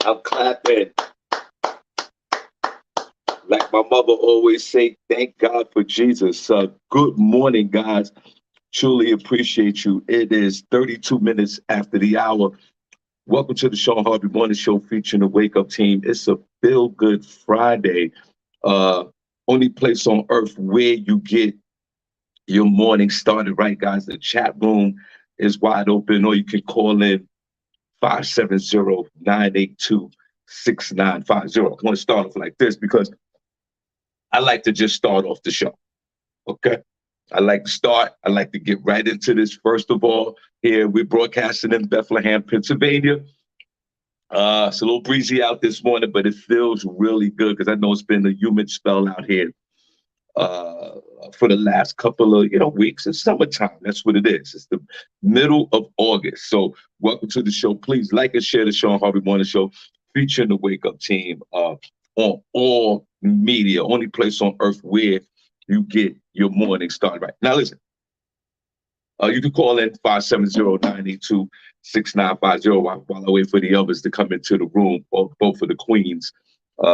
I'm clapping. Like my mother always say, thank God for Jesus. Good morning, guys. Truly appreciate you. It is 32 minutes after the hour. Welcome to the Shawn Harvey Morning Show featuring the Wake Up Team. It's a Feel Good Friday. Uh, Only place on earth where you get your morning started right, guys. The chat room is wide open, or you can call in 570-982-6950. I want to start off like this because I like to just start off the show. Okay. I like to start. I like to get right into this. First of all, here we're broadcasting in Bethlehem, Pennsylvania. It's a little breezy out this morning, but it feels really good because I know it's been a humid spell out here uh, for the last couple of weeks. It's summertime. That's what it is. It's the middle of August. So welcome to the show. Please like and share the Shawn Harvey Morning Show featuring the Wake Up Team on all media. Only place on earth where you get your morning started right. Now listen, you can call in 570-982-6950 while I wait for the others to come into the room, both of the queens.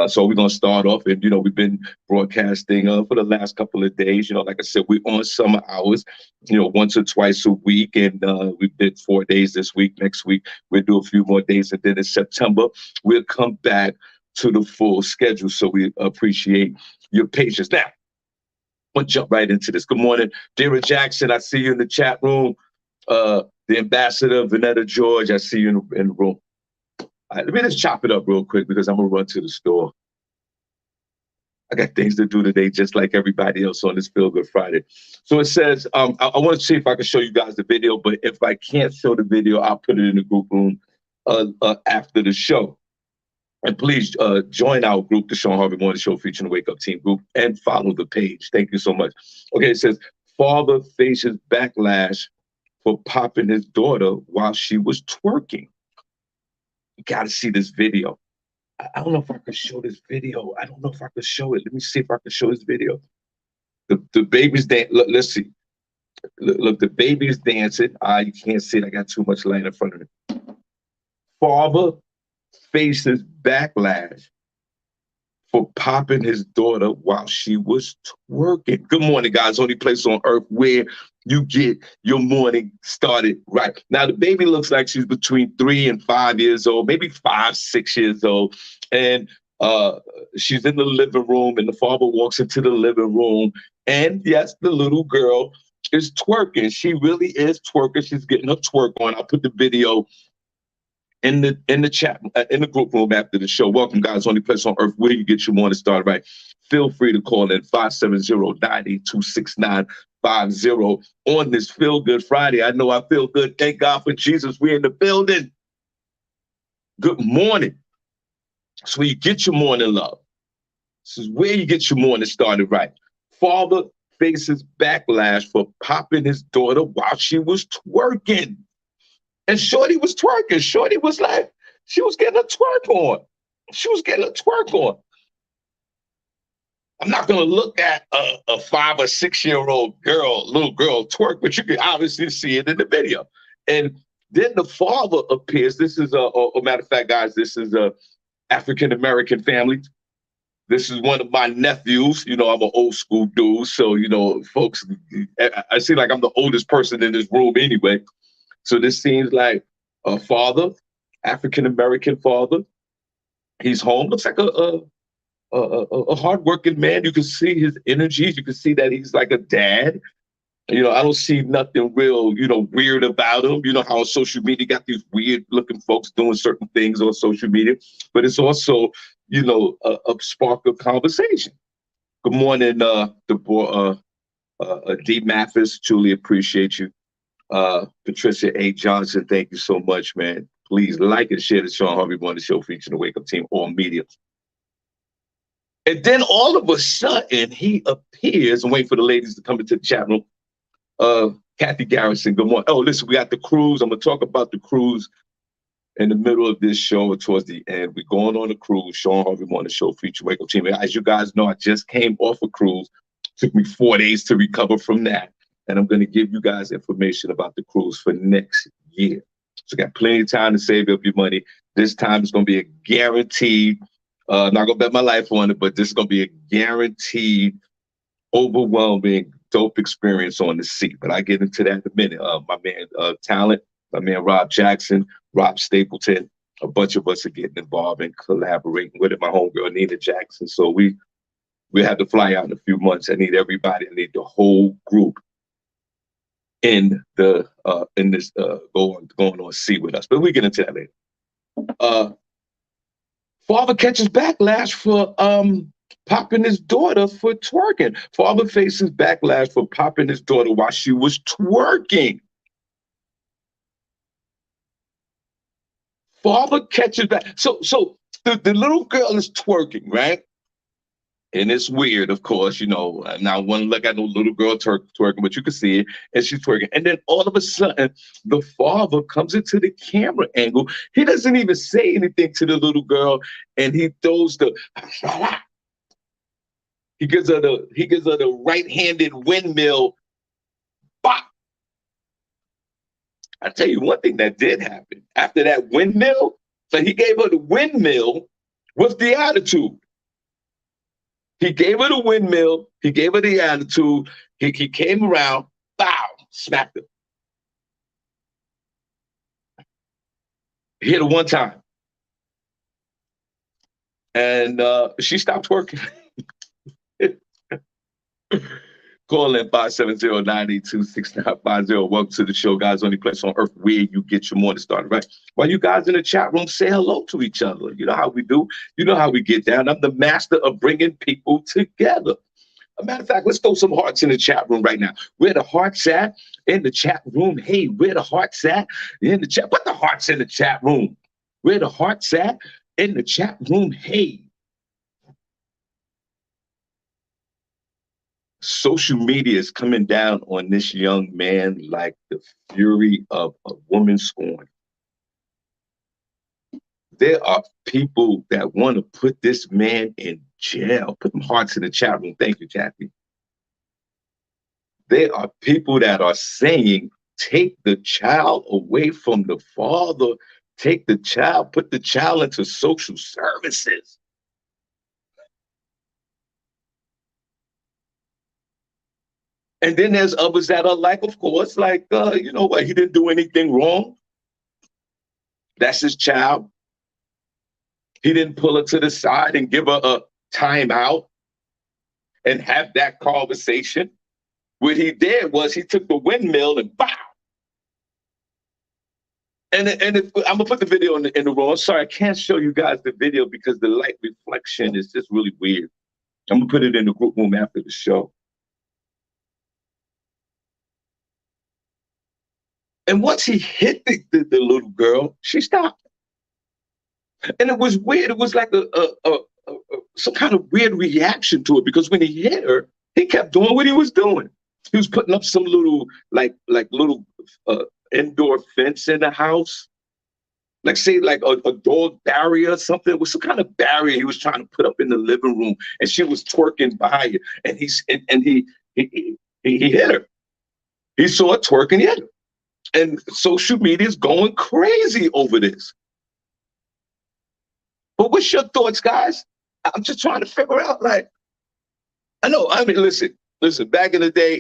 So we're going to start off, and, we've been broadcasting for the last couple of days. Like I said, we're on summer hours, once or twice a week, and we did 4 days this week. Next week, we'll do a few more days, and then in September, we'll come back to the full schedule. So we appreciate your patience. Now, I'm going to jump right into this. Good morning, Dara Jackson. I see you in the chat room. The ambassador, Vanetta George, I see you in the room. All right, let me just chop it up real quick because I'm going to run to the store. I got things to do today, just like everybody else on this Feel Good Friday. So it says, I want to see if I can show you guys the video, but if I can't show the video, I'll put it in the group room after the show. And please join our group, the Shawn Harvey Morning Show featuring the Wake Up Team group, and follow the page. Thank you so much. Okay, it says, father faces backlash for popping his daughter while she was twerking. You got to see this video. I don't know if I can show this video. I don't know if I can show it. Let me see if I can show this video. The baby's dancing. Look, let's see. Look, the baby's dancing. You can't see it. I got too much light in front of it. Father faces backlash for popping his daughter while she was twerking. Good morning, guys. Only place on earth where you get your morning started right. Now, the baby looks like she's between 3 and 5 years old, maybe 5, 6 years old. And she's in the living room, and the father walks into the living room. And yes, the little girl is twerking. She really is twerking. She's getting her twerk on. I'll put the video in the chat, in the group room after the show. Welcome, guys. Only place on earth where you get your morning started right. Feel free to call in 570-982-6950 on this Feel Good Friday. I know I feel good. Thank God for Jesus. We're in the building. Good morning. That's where you get your morning love. This is where you get your morning started right. Father faces backlash for popping his daughter while she was twerking. And Shorty was twerking. Shorty was like, she was getting a twerk on. She was getting a twerk on. I'm not going to look at a 5 or 6 year old little girl twerk, but you can obviously see it in the video. And then the father appears. This is a matter of fact, guys, this is a African-American family. This is one of my nephews. I'm an old school dude. So, folks, I seem like I'm the oldest person in this room anyway. So this seems like a father, African-American father. He's home. Looks like a hardworking man. You can see his energies. You can see that he's like a dad. I don't see nothing real, weird about him. You know how on social media you got these weird looking folks doing certain things on social media, but it's also, a spark of conversation. Good morning, D. Mathis. Truly appreciate you. Patricia A. Johnson, thank you so much, man. Please like and share the Shawn Harvey Morning Show featuring the Wake Up Team on media. And then all of a sudden, he appears. I'm waiting for the ladies to come into the chat room. Kathy Garrison, good morning. Oh, listen, we got the cruise. I'm going to talk about the cruise in the middle of this show or towards the end. We're going on a cruise, Shawn Harvey Morning Show featuring Wake Up Team. As you guys know, I just came off a cruise. Took me 4 days to recover from that. And I'm going to give you guys information about the cruise for next year. So got plenty of time to save up your money. This time it's gonna be a guaranteed. I'm not gonna bet my life on it, but this is gonna be a guaranteed, overwhelming, dope experience on the seat. But I get into that in a minute. My man Talent, my man Rob Jackson, Rob Stapleton, a bunch of us are getting involved and collaborating with it. My homegirl Nina Jackson. So we have to fly out in a few months. I need everybody. I need the whole group in this going on sea with us. But we get into that later. Father catches backlash for popping his daughter for twerking. Father faces backlash for popping his daughter while she was twerking. Father catches back. So the little girl is twerking, right? And it's weird, of course, you know. Now, one look at no little girl twerking, but you can see it, and she's twerking. And then all of a sudden, the father comes into the camera angle. He doesn't even say anything to the little girl, and he throws the he gives her the right-handed windmill. Bop. I tell you one thing that did happen after that windmill. So he gave her the windmill with the attitude. He gave her the windmill. He gave her the attitude. He came around, bow, smacked her. He hit her one time. And she stopped working. Call in 570-982-6950. Welcome to the show, guys. Only place on earth where you get your morning started, right? While you guys in the chat room, say hello to each other. You know how we do. You know how we get down. I'm the master of bringing people together. A matter of fact, let's throw some hearts in the chat room right now. Where the hearts at in the chat room? Hey, where the hearts at in the chat? Put the hearts in the chat room. Where the hearts at in the chat room? Hey. Social media is coming down on this young man like the fury of a woman scorned. There are people that want to put this man in jail. Put them hearts in the chat room. Thank you, Kathy. There are people that are saying, take the child away from the father, take the child, put the child into social services. And then there's others that are like, of course, like, you know what, he didn't do anything wrong. That's his child. He didn't pull her to the side and give her a timeout and have that conversation. What he did was he took the windmill and bow. And I'm gonna put the video in the room. Sorry, I can't show you guys the video because the light reflection is just really weird. I'm gonna put it in the group room after the show. And once he hit the little girl, she stopped. And it was weird. It was like some kind of weird reaction to it because when he hit her, he kept doing what he was doing. He was putting up some little little indoor fence in the house, like say like a dog barrier or something. It was some kind of barrier he was trying to put up in the living room, and she was twerking by it, and he hit her. He saw her twerking, he hit her. And social media is going crazy over this. But what's your thoughts, guys? I'm just trying to figure out, like, I know, I mean, listen, back in the day,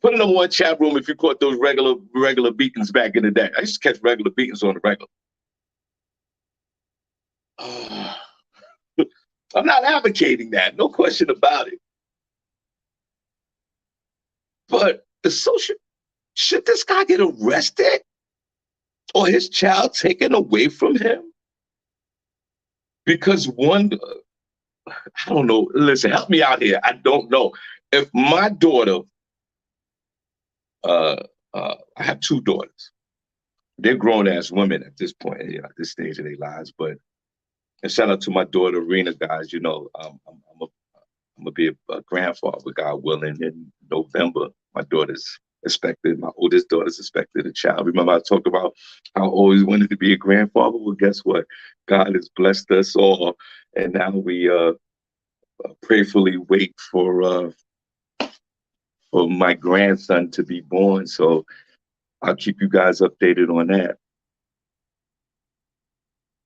put in the one chat room if you caught those regular beatings back in the day. I used to catch regular beatings on the regular. I'm not advocating that, no question about it. But should this guy get arrested or his child taken away from him? Because I don't know. Listen, help me out here. I don't know. If my daughter, I have two daughters. They're grown ass women at this point, you know, at this stage of their lives. But and shout out to my daughter, Rena, guys. You know, I'm gonna be a grandfather, God willing, in November. My oldest daughter's expected a child. Remember, I talked about how I always wanted to be a grandfather. Well, guess what? God has blessed us all, and now we prayerfully wait for my grandson to be born. So I'll keep you guys updated on that.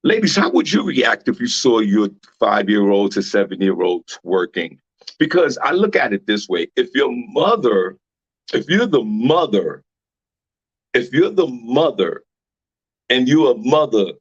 Ladies, how would you react if you saw your 5-year-old to 7-year-old twerking? Because I look at it this way: if you're the mother, if you're the mother and you're a mother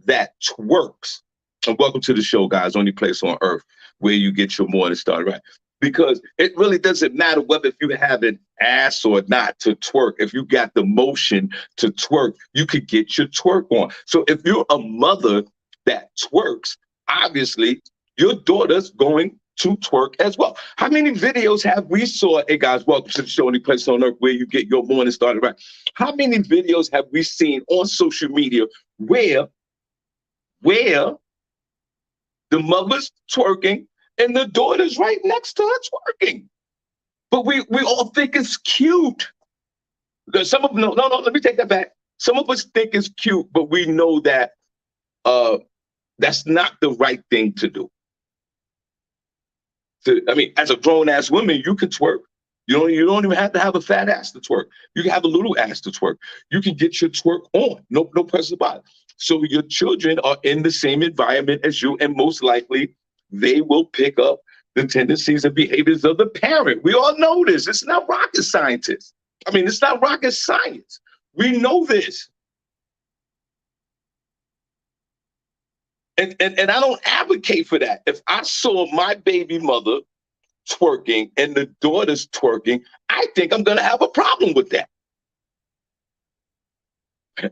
that twerks, and welcome to the show, guys, only place on earth where you get your morning started, right? Because it really doesn't matter whether if you have an ass or not to twerk. If you got the motion to twerk, you could get your twerk on. So if you're a mother that twerks, obviously your daughter's going to twerk as well. How many videos have we saw? Hey guys, welcome to the show, only place on earth where you get your morning started, right? How many videos have we seen on social media where the mother's twerking and the daughter's right next to her twerking? But we all think it's cute. Some of no, let me take that back. Some of us think it's cute, but we know that uh that's not the right thing to do. I mean, as a grown ass woman, you can twerk. You don't even have to have a fat ass to twerk. You can have a little ass to twerk. You can get your twerk on. No question about it. So your children are in the same environment as you, and most likely they will pick up the tendencies and behaviors of the parent. We all know this. It's not rocket scientists. I mean, it's not rocket science. We know this. And I don't advocate for that. If I saw my baby mother twerking and the daughter's twerking, I think I'm going to have a problem with that.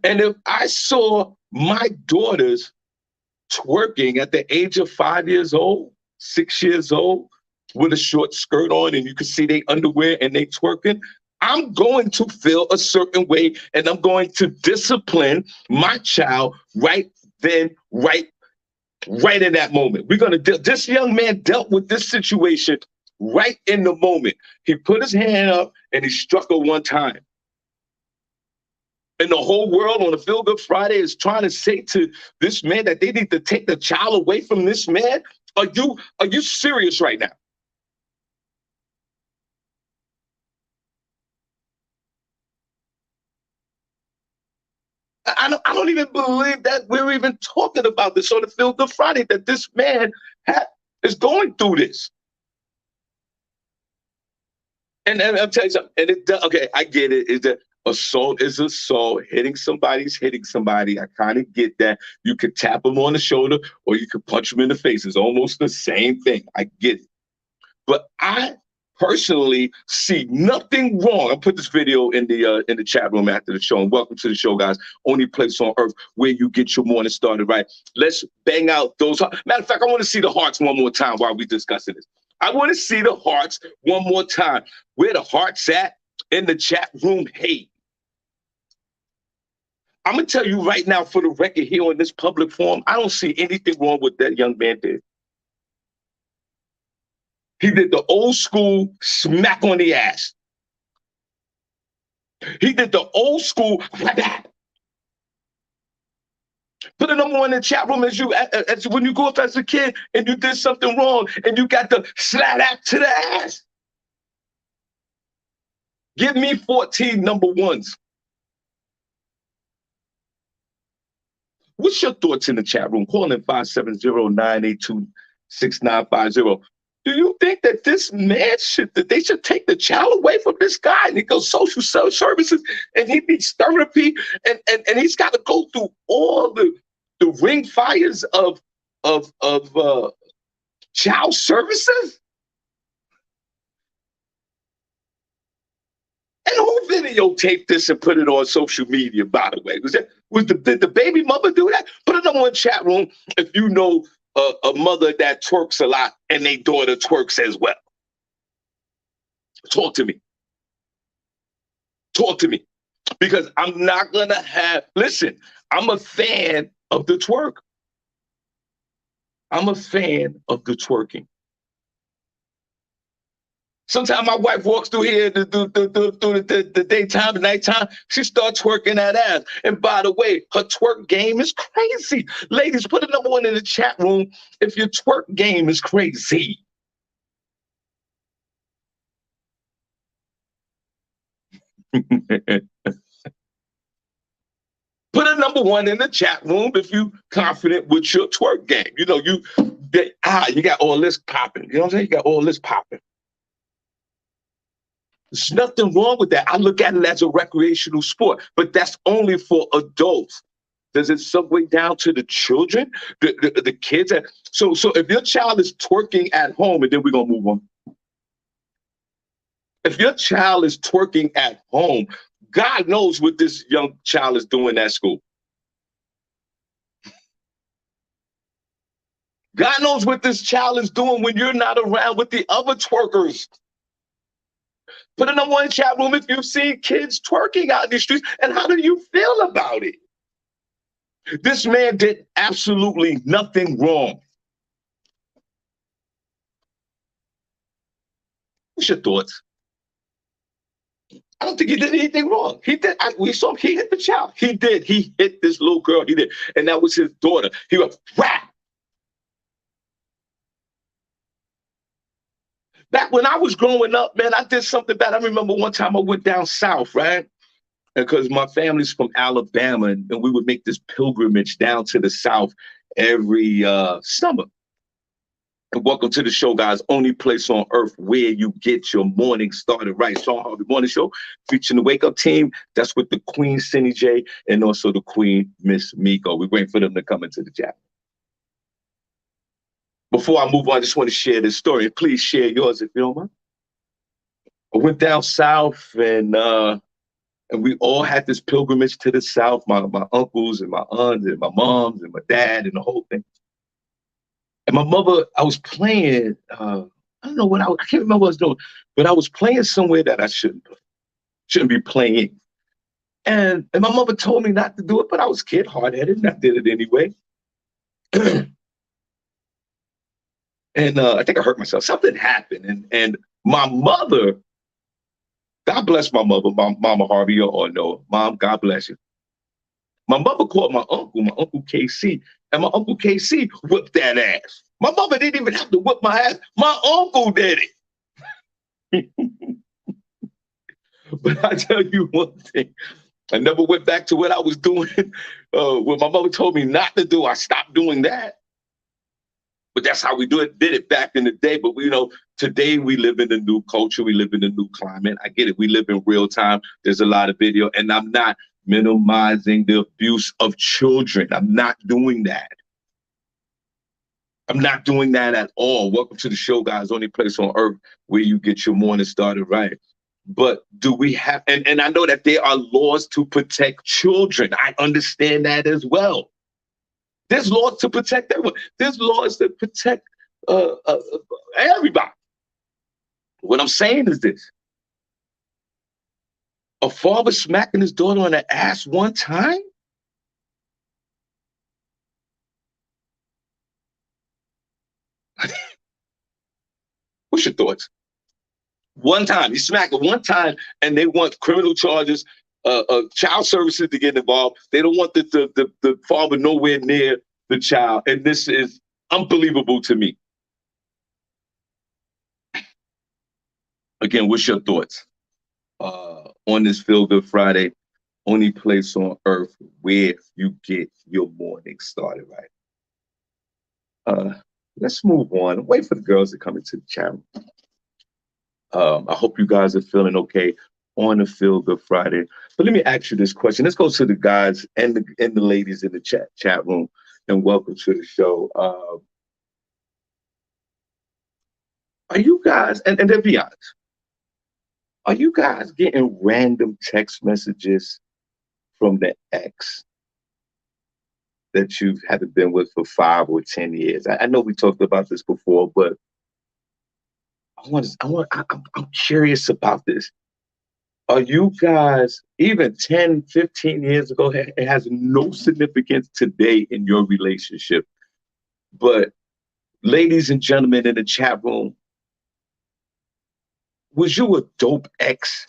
And if I saw my daughters twerking at the age of 5 years old, 6 years old, with a short skirt on, and you can see their underwear and they twerking, I'm going to feel a certain way, and I'm going to discipline my child right then, right in that moment. We're going to, this young man dealt with this situation right in the moment. He put his hand up and he struck her one time. And the whole world on a Feel Good Friday is trying to say to this man that they need to take the child away from this man. Are you serious right now? I don't even believe that we're even talking about this on the Feel Good Friday, that this man is going through this. And I'll tell you something. And okay, I get it. Is that assault is assault. Hitting somebody's hitting somebody. I kind of get that. You could tap them on the shoulder or you could punch them in the face. It's almost the same thing. I get it. But I personally see nothing wrong. I'll put this video in the chat room after the show. And welcome to the show, guys. Only place on earth where you get your morning started, right? Let's bang out those. Matter of fact, I want to see the hearts one more time while we're discussing this. I want to see the hearts one more time. Where the hearts at in the chat room? Hey, I'm gonna tell you right now, for the record, here on this public forum, I don't see anything wrong with that young man did. He did the old school smack on the ass. He did the old school like that. Put a number one in the chat room as when you go up as a kid and you did something wrong and you got the slap that to the ass. Give me 14 number ones. What's your thoughts in the chat room? Call in 570-982-6950. Do you think that this man that they should take the child away from this guy and he goes social services and he needs therapy and he's got to go through all the ring fires of child services? And who videotaped this and put it on social media, by the way? Did the baby mother do that? Put it on the chat room if you know a mother that twerks a lot and their daughter twerks as well. Talk to me. Talk to me. Because I'm not going to listen, I'm a fan of the twerk. I'm a fan of the twerking. Sometimes my wife walks through here through the daytime and nighttime. She starts twerking that ass. And by the way, her twerk game is crazy. Ladies, put a number one in the chat room if your twerk game is crazy. Put a number one in the chat room if you confident with your twerk game. You know, you got all this popping. You know what I'm saying? You got all this popping. There's nothing wrong with that. I look at it as a recreational sport, but that's only for adults. Does it segue down to the children, the kids? So if your child is twerking at home, and then we're gonna move on. If your child is twerking at home, God knows what this young child is doing at school. God knows what this child is doing when you're not around with the other twerkers. Put a number one chat room if you've seen kids twerking out in the streets, and how do you feel about it? This man did absolutely nothing wrong. What's your thoughts? I don't think he did anything wrong. He did. We saw him. He hit the child. He did. He hit this little girl. He did. And that was his daughter. He was rap. Back when I was growing up, man, I did something bad. I remember one time I went down south, right? Because my family's from Alabama, and we would make this pilgrimage down to the South every summer. And welcome to the show, guys. Only place on earth where you get your morning started right. Shawn Harvey Morning Show, featuring the Wake Up Team. That's with the Queen, Cindy J, and also the Queen, Miss Miko. We're waiting for them to come into the chat. Before I move on, I just want to share this story. Please share yours if you don't mind. I went down south, and we all had this pilgrimage to the South. My uncles and my aunts and my moms and my dad and the whole thing. And my mother, I was playing, I don't know what I can't remember what I was doing, but I was playing somewhere that I shouldn't be playing. And my mother told me not to do it, but I was kid, hard-headed, and I did it anyway. And I think I hurt myself. Something happened. And my mother, God bless my mother, Mama Harvey or no, Mom, God bless you. My mother called my Uncle KC, and my Uncle KC whipped that ass. My mother didn't even have to whip my ass. My uncle did it. But I tell you one thing, I never went back to what I was doing. What my mother told me not to do, I stopped doing that. But that's how we did it back in the day. But today we live in a new culture. We live in a new climate. I get it. We live in real time. There's a lot of video, and I'm not minimizing the abuse of children. I'm not doing that. I'm not doing that at all. Welcome to the show, guys. Only place on earth where you get your morning started right. But do we have, and I know that there are laws to protect children. I understand that as well. There's laws to protect everyone. There's laws to protect everybody. What I'm saying is this. A father smacking his daughter on the ass one time? What's your thoughts? One time, you smack it one time, and they want criminal charges, child services to get involved. They don't want the father nowhere near the child, and this is unbelievable to me. Again, what's your thoughts on this Feel Good Friday? Only place on earth where you get your morning started right. Let's move on. Wait for the girls to come into the chat. I hope you guys are feeling okay on a Feel Good Friday. But let me ask you this question. Let's go to the guys and the ladies in the chat room, and welcome to the show. Are you guys, and to be honest, are you guys getting random text messages from the ex that you haven't been with for 5 or 10 years? I know we talked about this before, but I'm curious about this. Are you guys, even 10, 15 years ago, it has no significance today in your relationship, but ladies and gentlemen in the chat room, was you a dope ex?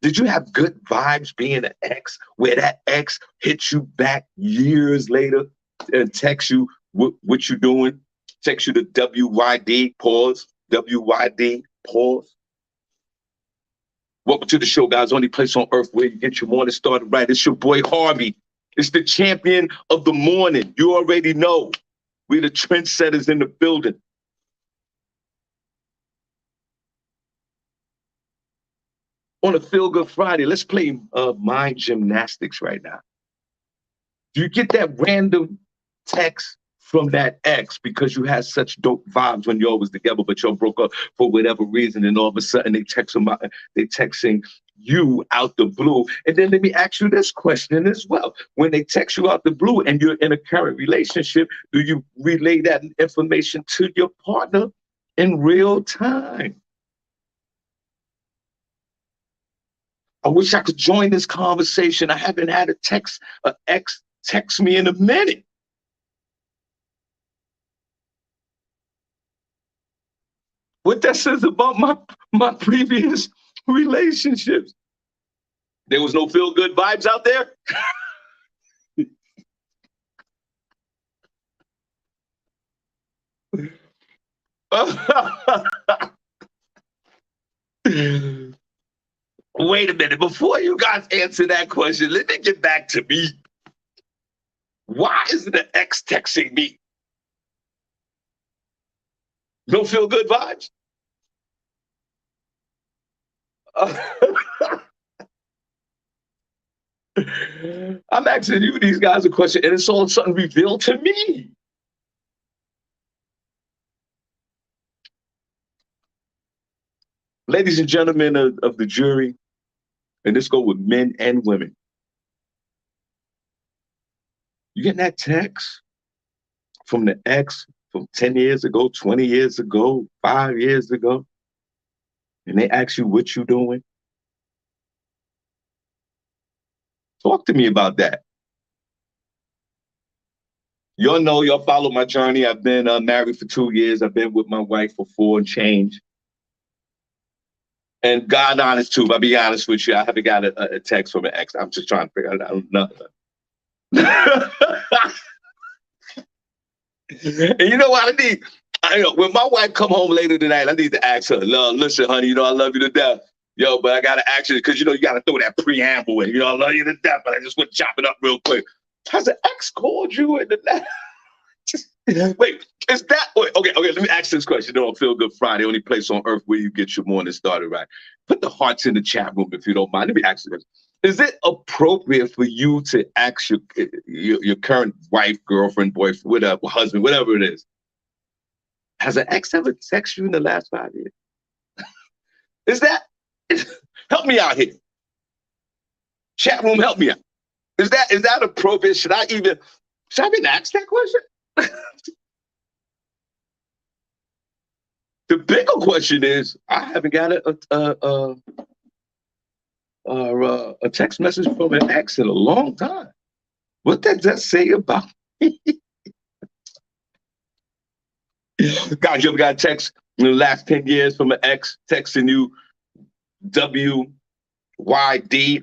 Did you have good vibes being an ex, where that ex hits you back years later and texts you what you doing? Text you the WYD, pause, WYD, pause. Welcome to the show, guys. Only place on earth where you get your morning started right. It's your boy Harvey, It's the champion of the morning. You already know. We're the trendsetters in the building. On a Feel Good Friday, let's play mind gymnastics right now. Do you get that random text from that ex because you had such dope vibes when y'all was together, but y'all broke up for whatever reason, and all of a sudden they texting you out the blue? And then let me ask you this question as well. When they text you out the blue and you're in a current relationship, do you relay that information to your partner in real time? I wish I could join this conversation. I haven't had an ex text me in a minute. What that says about my previous relationships. There was no feel good vibes out there. Wait a minute. Before you guys answer that question, let me get back to me. Why is the ex texting me? No feel good vibes? I'm asking you these guys a question, and it's all of a sudden revealed to me. Ladies and gentlemen of the jury, and this go with men and women. You getting that text from the ex from 10 years ago, 20 years ago, 5 years ago, and they ask you what you doing? Talk to me about that. Y'all know, y'all follow my journey. I've been married for 2 years. I've been with my wife for 4 and change. And God honest too, I'll be honest with you, I haven't got a text from an ex. I'm just trying to figure it out. Nothing. And you know what I need? When my wife come home later tonight, I need to ask her, listen, honey, I love you to death. Yo, but I got to ask you, because, you got to throw that preamble in. I love you to death, but I just want to chop it up real quick. Has an ex called you in the night? Wait, is that okay? Let me ask this question. On Feel Good Friday, only place on earth where you get your morning started right. Put the hearts in the chat room if you don't mind. Let me ask you this: is it appropriate for you to ask your current wife, girlfriend, boyfriend, whatever, husband, whatever it is? Has an ex ever texted you in the last 5 years? Is that? Help me out here. Chat room, help me out. Is that appropriate? Should I even ask that question? The bigger question is, I haven't got a text message from an ex in a long time. What does that say about me? Guys, you ever got a text in the last 10 years from an ex texting you WYD?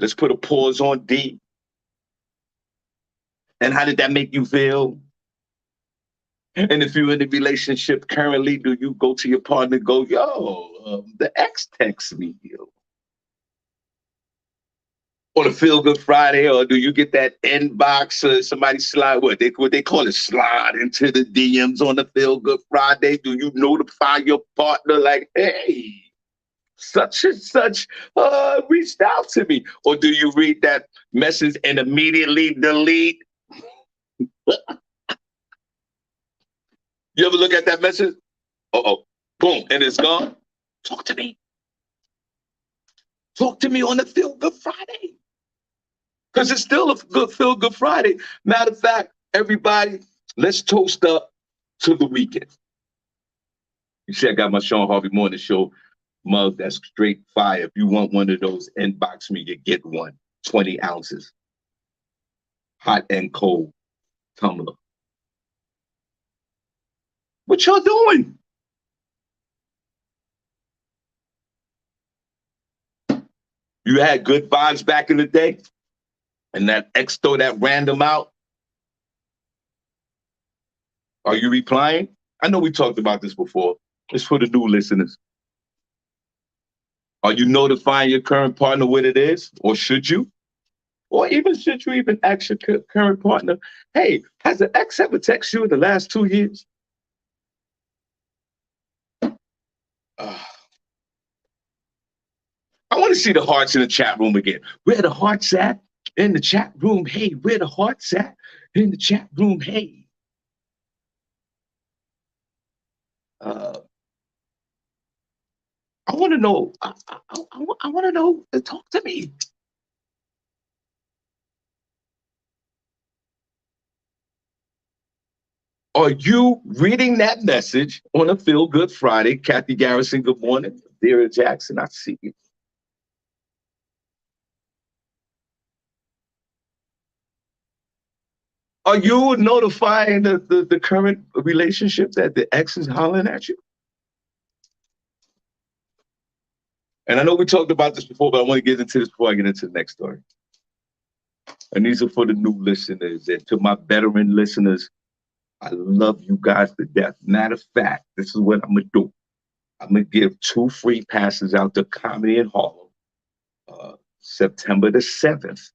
Let's put a pause on D. And how did that make you feel? And if you're in a relationship currently, do you go to your partner and go, the ex texts me? On a Feel Good Friday, or do you get that inbox, somebody slide, what they call it, slide into the DMs on the Feel Good Friday? Do you notify your partner like, hey, such and such reached out to me? Or do you read that message and immediately delete? You ever look at that message? Boom, and it's gone. Talk to me. Talk to me on the Feel Good Friday. Because it's still a good Feel Good Friday. Matter of fact, everybody, let's toast up to the weekend. You see, I got my Shawn Harvey Morning Show mug that's straight fire. If you want one of those, inbox me, you get one. 20 ounces. Hot and cold tumbler. What y'all doing? You had good vibes back in the day? And that ex throw that random out? Are you replying? I know we talked about this before. It's for the new listeners. Are you notifying your current partner what it is? Or should you? Or even should you even ask your current partner, hey, has an ex ever texted you in the last 2 years? Uh, I want to see the hearts in the chat room again. Where the hearts at in the chat room? Hey, where the hearts at in the chat room? Hey. I want to know. I want to know. Talk to me. Are you reading that message on a Feel Good Friday? Kathy Garrison, good morning. Vera Jackson, I see you. Are you notifying the current relationship that the ex is hollering at you? And I know we talked about this before, but I want to get into this before I get into the next story. And these are for the new listeners. And to my veteran listeners, I love you guys to death. Matter of fact, this is what I'm going to do. I'm going to give 2 free passes out to Comedy in Harlem, September the 7th.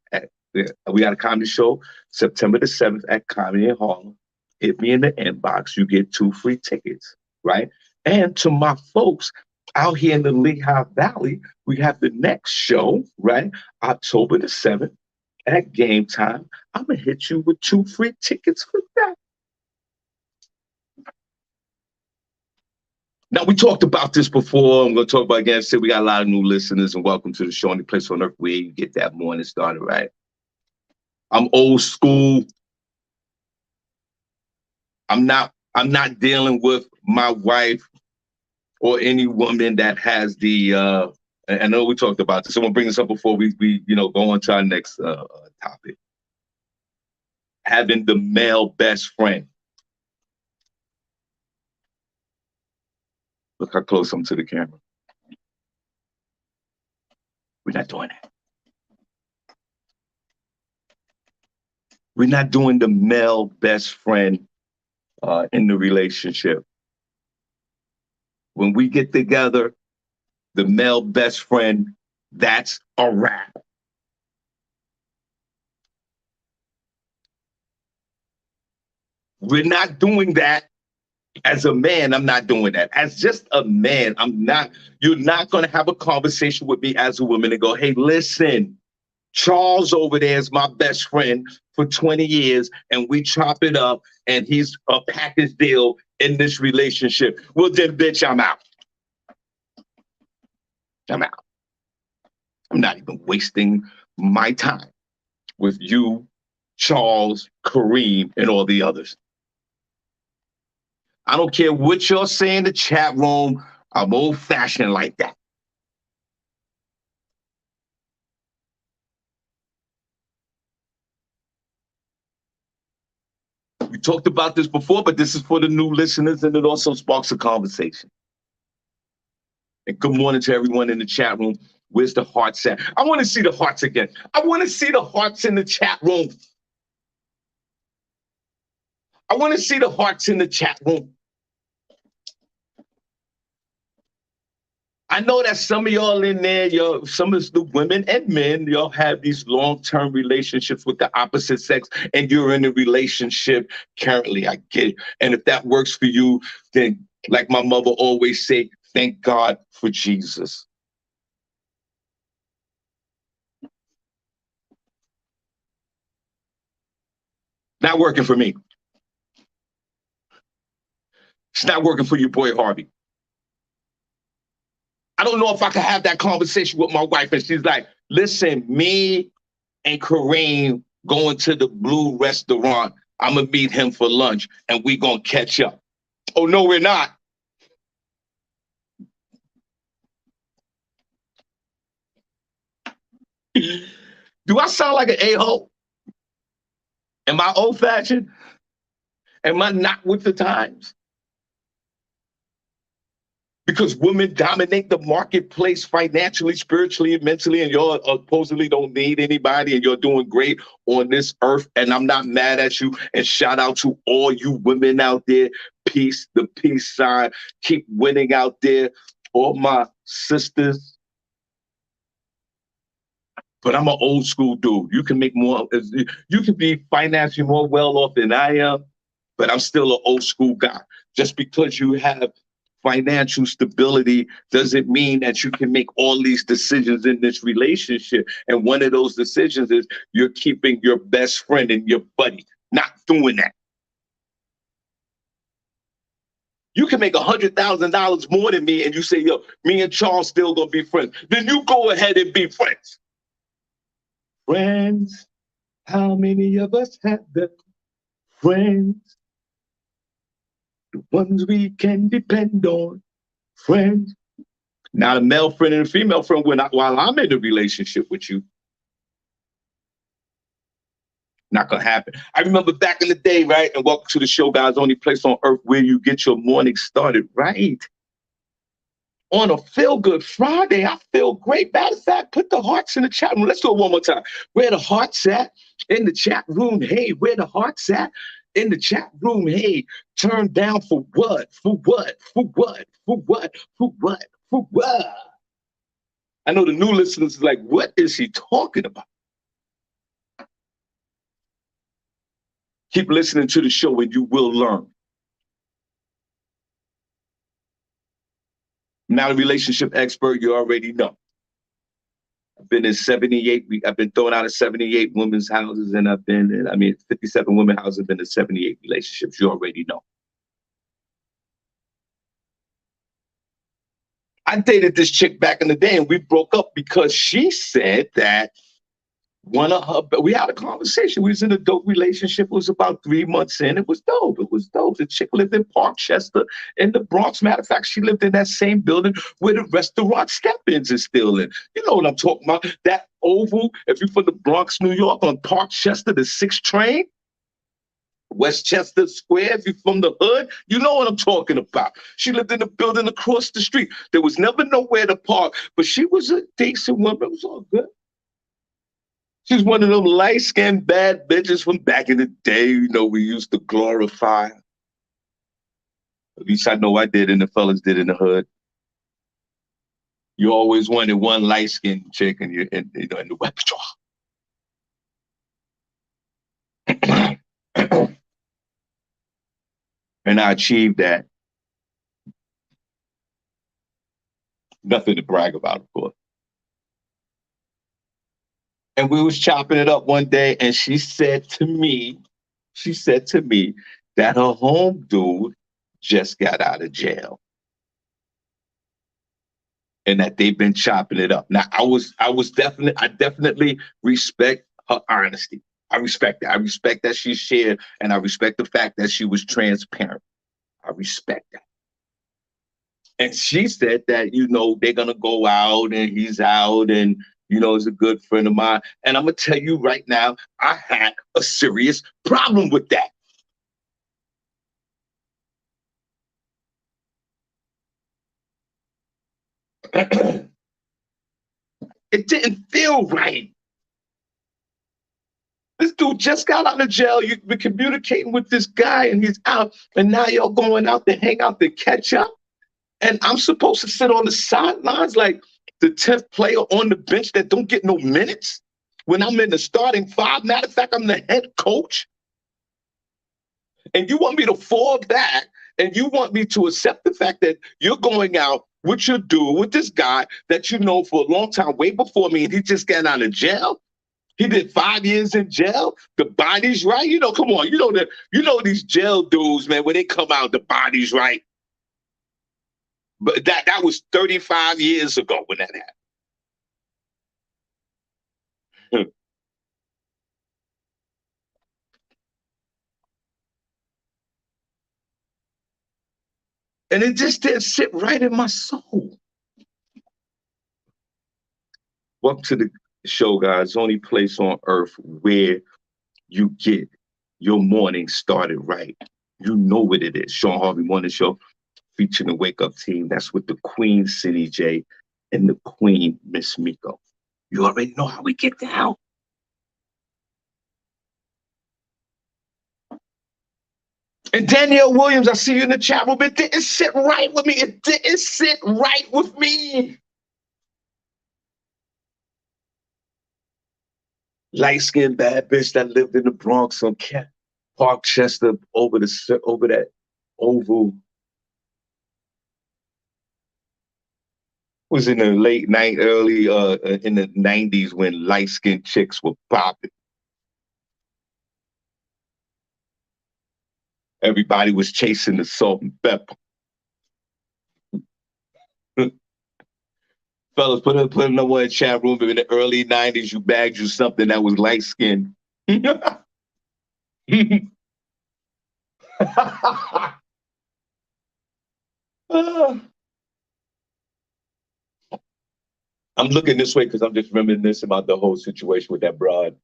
We got a comedy show September the 7th at Comedy in Harlem. Hit me in the inbox. You get 2 free tickets, right? And to my folks out here in the Lehigh Valley, we have the next show, right? October the 7th at Game Time. I'm going to hit you with 2 free tickets for that. Now, we talked about this before. I'm going to talk about it again. So we got a lot of new listeners, and welcome to the show, only place on earth where you get that morning started, right? I'm old school. I'm not dealing with my wife or any woman that has the I know we talked about this. So I'm gonna bring this up before we go on to our next topic. Having the male best friend. Look how close I'm to the camera. We're not doing that. We're not doing the male best friend in the relationship. When we get together, the male best friend, that's a wrap. We're not doing that. As a man, I'm not doing that. As just a man, you're not going to have a conversation with me as a woman and go, hey, listen, Charles over there is my best friend for 20 years and we chop it up and he's a package deal in this relationship. Well, then, bitch, I'm out. I'm out. I'm not even wasting my time with you, Charles, Kareem, and all the others. I don't care what y'all say in the chat room. I'm old-fashioned like that. We talked about this before, but this is for the new listeners, and it also sparks a conversation. And good morning to everyone in the chat room. Where's the hearts at? I want to see the hearts again. I want to see the hearts in the chat room. I want to see the hearts in the chat room. I know that some of y'all in there, some of the women and men, y'all have these long-term relationships with the opposite sex, and you're in a relationship currently. I get it. And if that works for you, then like my mother always say, thank God for Jesus. Not working for me. It's not working for your boy Harvey. I don't know if I can have that conversation with my wife and she's like, listen, me and Kareem going to the Blue restaurant. I'm going to meet him for lunch and we going to catch up. Oh, no, we're not. Do I sound like an a-hole? Am I old-fashioned? Am I not with the times? Because women dominate the marketplace financially, spiritually, and mentally, and y'all supposedly don't need anybody, and you're doing great on this earth, and I'm not mad at you, and shout out to all you women out there. Peace, the peace sign. Keep winning out there. All my sisters. But I'm an old school dude. You can make more, you can be financially more well off than I am, but I'm still an old school guy. Just because you have financial stability doesn't mean that you can make all these decisions in this relationship. And one of those decisions is you're keeping your best friend and your buddy. Not doing that. You can make $100,000 more than me and you say, yo, me and Charles still gonna be friends. Then you go ahead and be friends. Friends, how many of us have them? Friends, the ones we can depend on. Friends. Now, a male friend and a female friend, while I'm in a relationship with you, not gonna happen. I remember back in the day, right? And welcome to the show, guys. Only place on earth where you get your morning started right. On a Feel Good Friday, I feel great. Matter of fact, put the hearts in the chat room. Let's do it one more time. Where the hearts at? In the chat room. Hey, where the hearts at? In the chat room. Hey, turn down for what? For what? For what? For what? For what? For what? I know the new listeners is like, what is he talking about? Keep listening to the show and you will learn. I'm not a relationship expert, you already know. I've been in 78, I've been thrown out of 78 women's houses, and I've been in, 57 women's houses, I've been in 78 relationships, you already know. I dated this chick back in the day and we broke up because she said that we had a conversation. We was in a dope relationship. It was about 3 months in. It was dope. It was dope. The chick lived in Parkchester in the Bronx. Matter of fact, she lived in that same building where the restaurant Step-Ins is still in. You know what I'm talking about? That oval, if you're from the Bronx, New York, on Parkchester, the 6th train, Westchester Square, if you're from the hood, you know what I'm talking about. She lived in the building across the street. There was never nowhere to park, but she was a decent woman. It was all good. She's one of them light-skinned bad bitches from back in the day, we used to glorify. At least I know I did and the fellas did in the hood. You always wanted one light-skinned chick in the repertoire. And I achieved that. Nothing to brag about, of course. And we was chopping it up one day, and she said to me that her home dude just got out of jail. And that they've been chopping it up. Now, I definitely respect her honesty. I respect that. I respect that she shared, and I respect the fact that she was transparent. I respect that. And she said that, they're going to go out and he's out and, is a good friend of mine. And I'm going to tell you right now, I had a serious problem with that. It didn't feel right. This dude just got out of jail. You've been communicating with this guy and he's out. And now you're going out to hang out to catch up. And I'm supposed to sit on the sidelines like the 10th player on the bench that don't get no minutes when I'm in the starting 5. Matter of fact, I'm the head coach. And you want me to fall back and you want me to accept the fact that you're going out with your dude, with this guy that you know for a long time, way before me, and he just got out of jail. He did 5 years in jail. The body's right. Come on. These jail dudes, man, when they come out, the body's right. But that was 35 years ago when that happened. And it just didn't sit right in my soul. Welcome to the show, guys. Only place on earth where you get your morning started right. You know what it is. Shawn Harvey Morning Show featuring the Wake Up Team. That's with the Queen City J and the Queen Miss Miko. You already know how we get down. And Danielle Williams, I see you in the chat room. It didn't sit right with me. It didn't sit right with me. light-skinned bad bitch that lived in the Bronx on Parkchester over that oval. Was in the late night, early in the 90s when light-skinned chicks were popping. Everybody was chasing the salt and pepper. Fellas, put a number in the chat room. In the early 90s, you bagged you something that was light-skinned. I'm looking this way because I'm just reminiscing about the whole situation with that broad.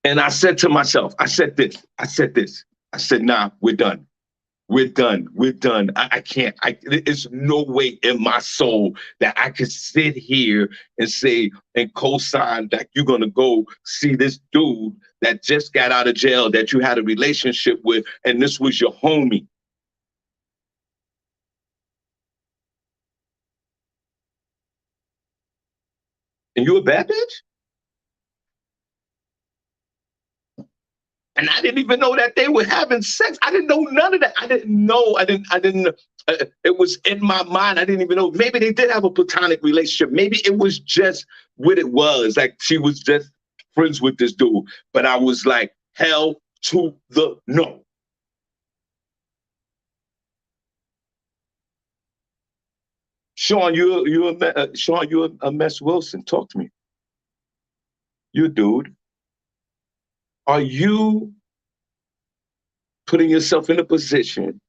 And I said to myself, I said this. I said, nah, we're done. We're done. We're done. I can't. There's no way in my soul that I could sit here and say and co-sign that you're gonna go see this dude that just got out of jail that you had a relationship with, and this was your homie. And you a bad bitch? And I didn't even know that they were having sex. I didn't know none of that. I didn't know. It was in my mind. I didn't even know. Maybe they did have a platonic relationship. Maybe it was just what it was. Like she was just friends with this dude. But I was like, hell to the no. Shawn, you're a mess Wilson. Talk to me. You dude. Are you putting yourself in a position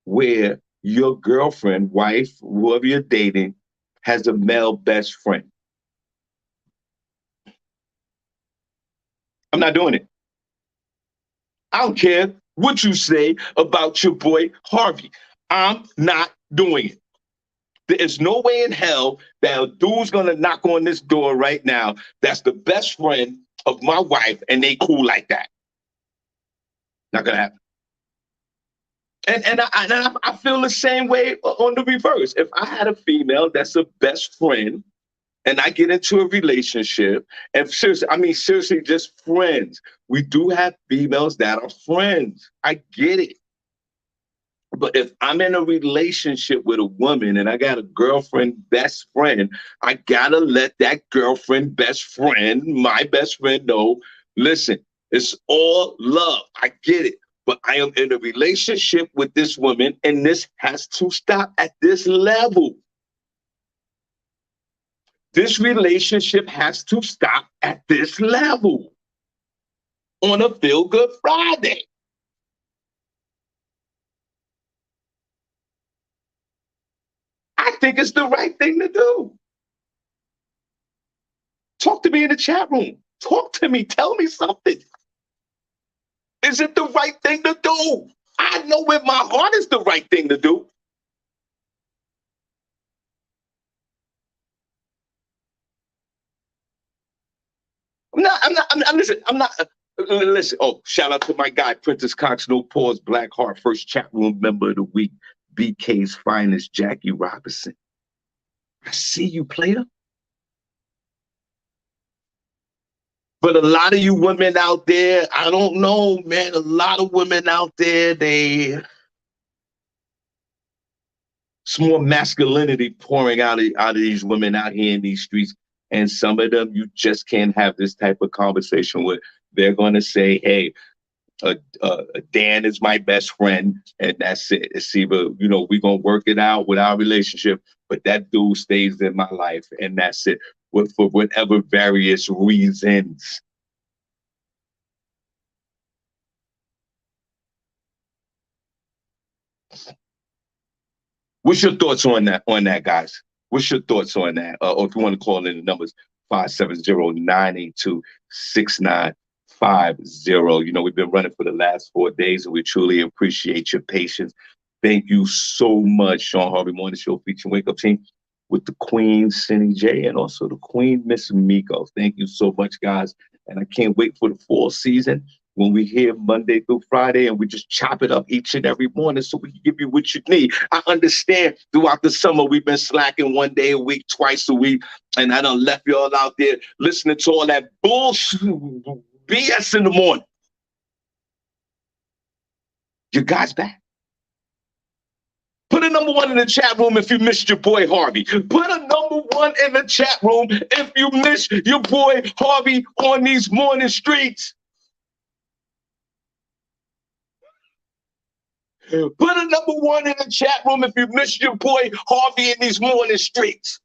where your girlfriend, wife, whoever you're dating, has a male best friend? I'm not doing it. I don't care what you say about your boy Harvey. I'm not doing it. There is no way in hell that a dude's gonna knock on this door right now that's the best friend of my wife and they cool like that. Not gonna happen. And I feel the same way on the reverse. If I had a female that's a best friend and I get into a relationship, and seriously, just friends. We do have females that are friends. I get it. But if I'm in a relationship with a woman and I got a girlfriend, best friend, I gotta let that girlfriend, best friend, my best friend know, listen, it's all love. I get it. But I am in a relationship with this woman and this has to stop at this level. This relationship has to stop at this level on a Feel Good Friday. I think it's the right thing to do. Talk to me in the chat room. Talk to me. Tell me something. Is it the right thing to do? I know in my heart it's the right thing to do. Listen. Oh, shout out to my guy, Princess Cox, No Pause, Black Heart, first chat room member of the week, BK's finest, Jackie Robinson. I see you, player. But a lot of you women out there, I don't know, man. A lot of women out there, it's more masculinity pouring out of these women out here in these streets. And some of them you just can't have this type of conversation with. They're going to say, hey, Dan is my best friend, and that's it. It's either, we're going to work it out with our relationship, but that dude stays in my life, and that's it. For whatever various reasons. What's your thoughts on that, guys? What's your thoughts on that? Or if you want to call in the numbers, 570-982-6950. We've been running for the last 4 days, and we truly appreciate your patience. Thank you so much, Shawn Harvey Morning Show featuring Wake Up Team with the Queen, Cindy J, and also the Queen, Miss Miko. Thank you so much, guys. And I can't wait for the fall season. when we here Monday through Friday and we just chop it up each and every morning so we can give you what you need. I understand throughout the summer we've been slacking one day a week, twice a week, and I done left y'all out there listening to all that bullshit BS in the morning. You guys back. Put a number one in the chat room if you missed your boy Harvey. Put a number one in the chat room if you missed your boy Harvey on these morning streets. Put a number one in the chat room if you missed your boy Harvey in these morning streets.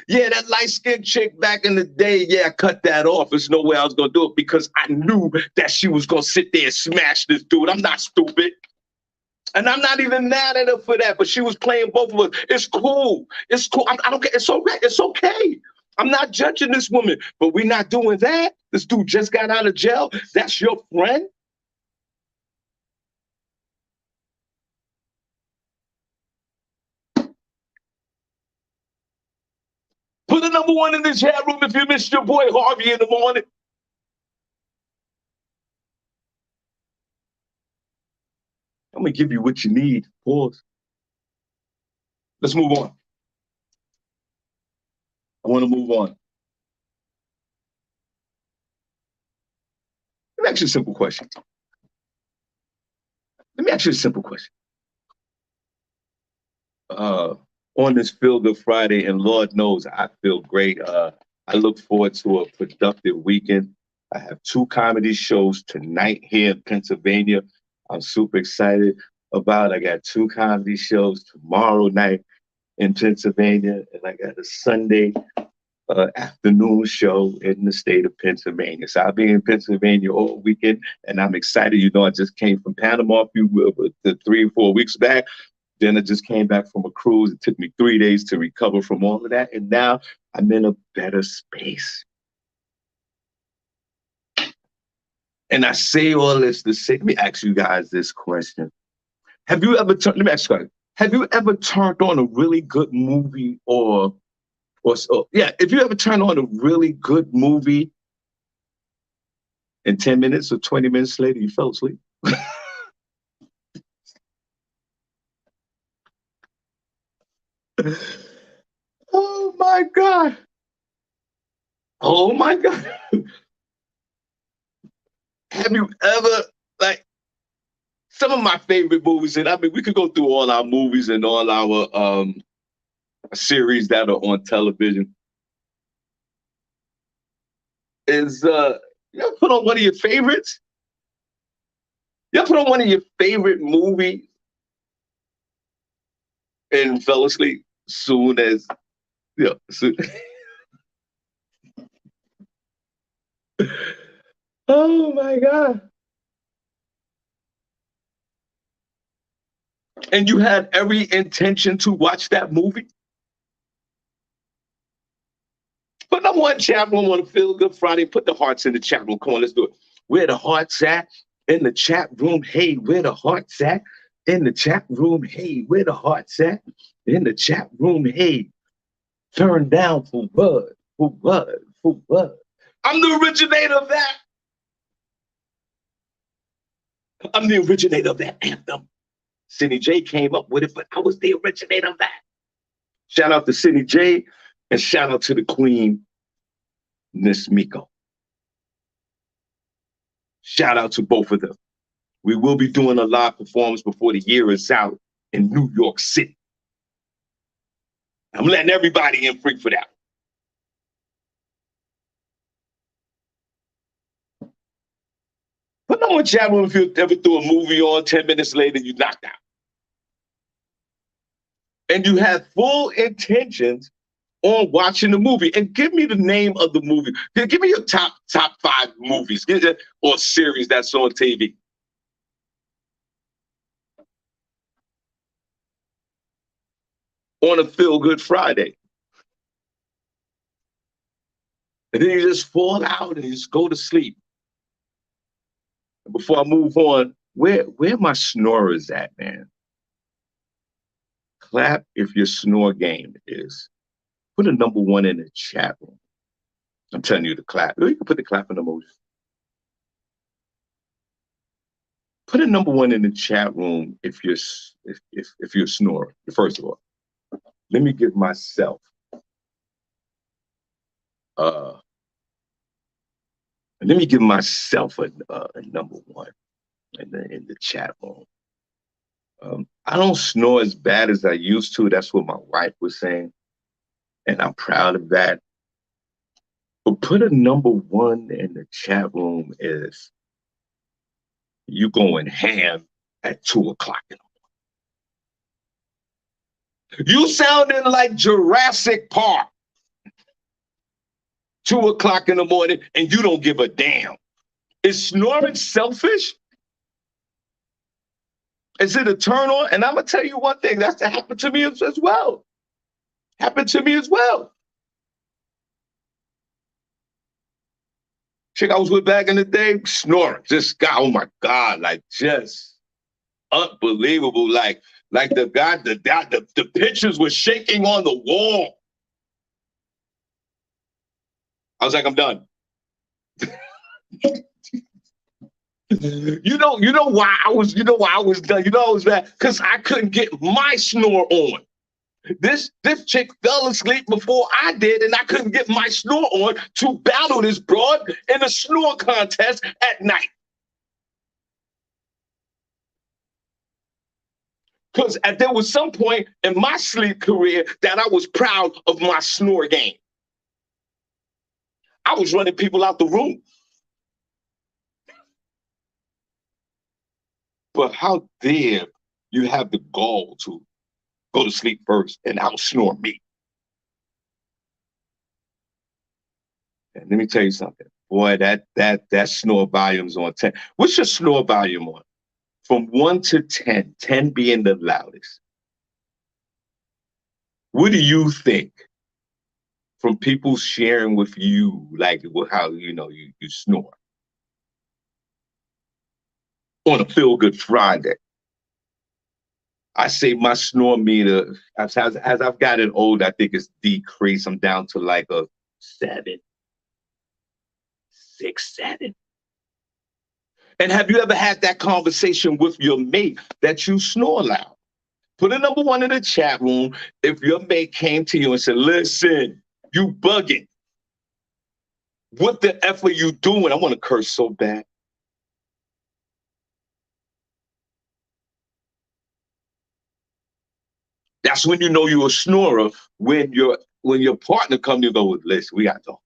Yeah, that light-skinned chick back in the day, yeah, I cut that off. There's no way I was going to do it because I knew that she was going to sit there and smash this dude. I'm not stupid. And I'm not even mad at her for that, but she was playing both of us. It's cool. It's cool. I don't care. It's all right. It's okay. I'm not judging this woman, but we're not doing that. This dude just got out of jail. That's your friend? Put the number one in the chat room if you missed your boy Harvey in the morning. I'm going to give you what you need. Pause. Let's move on. I want to move on. Let me ask you a simple question. On this Feel Good Friday, and Lord knows I feel great. I look forward to a productive weekend. I have 2 comedy shows tonight here in Pennsylvania. I'm super excited about. I got 2 comedy shows tomorrow night in Pennsylvania, and I got a Sunday afternoon show in the state of Pennsylvania. So I'll be in Pennsylvania all weekend, and I'm excited. You know, I just came from Panama a few 3 or 4 weeks back. Then I just came back from a cruise. It took me 3 days to recover from all of that, and now I'm in a better space. And I say all this to say, let me ask you guys this question. Have you ever turned, let me ask you guys, have you ever turned on a really good movie if you ever turned on a really good movie and 10 minutes or 20 minutes later, you fell asleep? Oh my God. Oh my God. Have you ever, like, some of my favorite movies, and I mean, we could go through all our movies and all our series that are on television, is, you ever put on one of your favorites? You ever put on one of your favorite movies and fell asleep soon as, you know, soon. Oh my God. And you had every intention to watch that movie? Put number one chat room on a Feel Good Friday. Put the hearts in the chat room. Come on, let's do it. Where the hearts at? In the chat room. Hey, where the hearts at? In the chat room. Hey, where the hearts at? In the chat room. Hey, turn down for what? For what? For what? I'm the originator of that. I'm the originator of that anthem. Cindy J came up with it, but I was the originator of that. Shout out to Cindy J and shout out to the Queen, Miss Miko. Shout out to both of them. We will be doing a live performance before the year is out in New York City. I'm letting everybody in free for that. But no one chat room if you ever threw a movie on, 10 minutes later, you knocked out. And you have full intentions on watching the movie. And give me the name of the movie. Give me your top 5 movies or series that's on TV. On a Feel Good Friday. And then you just fall out and you just go to sleep. And before I move on, where my snorers at, man? Clap if your snore game is. Put a number one in the chat room. I'm telling you to clap. You can put the clapping emoji. Put a number one in the chat room if you're a snorer. First of all, let me give myself uh a number one in the chat room. I don't snore as bad as I used to. That's what my wife was saying, and I'm proud of that. But put a number one in the chat room is you going ham at 2 o'clock in the morning. You sounding like Jurassic Park. 2 o'clock in the morning, and you don't give a damn. Is snoring selfish? Is it a turn on? And I'm gonna tell you one thing that's happened to me as well. Happened to me as well. Chick I was with back in the day, snoring. Just God, oh my God, like just unbelievable. Like the guy, the pictures were shaking on the wall. I was like, I'm done. You know why I was done. You know I was bad because I couldn't get my snore on. This chick fell asleep before I did, and I couldn't get my snore on to battle this broad in a snore contest at night. Because there was some point in my sleep career that I was proud of my snore game. I was running people out the room. But how dare you have the gall to go to sleep first and out snore me? And let me tell you something. Boy, that snore volume's on 10. What's your snore volume on? From 1 to 10, 10 being the loudest. What do you think from people sharing with you, like how you snore? On a Feel Good Friday, I say my snore meter, as I've gotten old, I think it's decreased. I'm down to like a 7, 6, 7. And have you ever had that conversation with your mate that you snore loud? Put a number one in the chat room if your mate came to you and said, listen, you bugging. What the F are you doing? I want to curse so bad. That's when you know you're a snorer, when your partner comes to you and go, listen, we got to talk.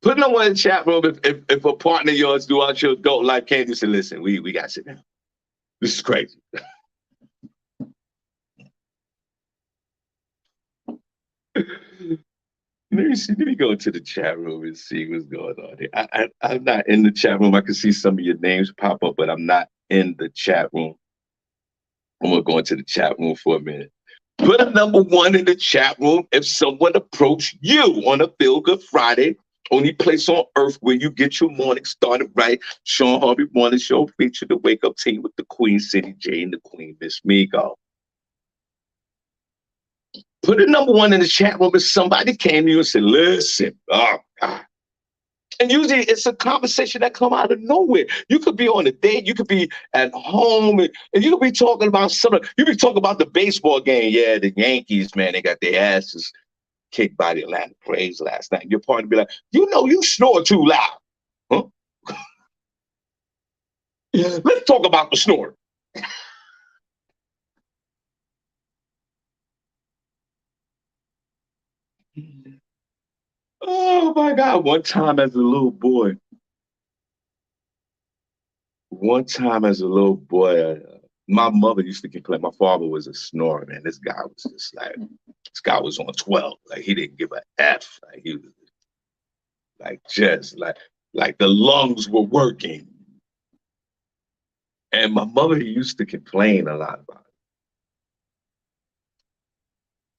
Put no one in the chat room if a partner of yours throughout your adult life came to say, listen, we got to sit down. This is crazy. Let me go to the chat room and see what's going on here. I'm not in the chat room. I can see some of your names pop up, but I'm not in the chat room. I'm going to go into the chat room for a minute. Put a number one in the chat room if someone approached you on a Feel Good Friday, only place on earth where you get your morning started right. Shawn Harvey Morning Show featured the Wake Up Team with the Queen City J and the Queen Miss Migo. Put a number one in the chat room if somebody came to you and said, listen, oh God. And usually it's a conversation that come out of nowhere. You could be on a date, you could be at home, and you could be talking about something. You could be talking about the baseball game. Yeah, the Yankees, man, they got their asses kicked by the Atlanta Braves last night. Your partner be like, you snore too loud. Huh? Let's talk about the snore. Oh my God. One time as a little boy, my mother used to complain. My father was a snorer, man. This guy was on 12. Like he didn't give a F. Like he was like the lungs were working. And my mother used to complain a lot about it.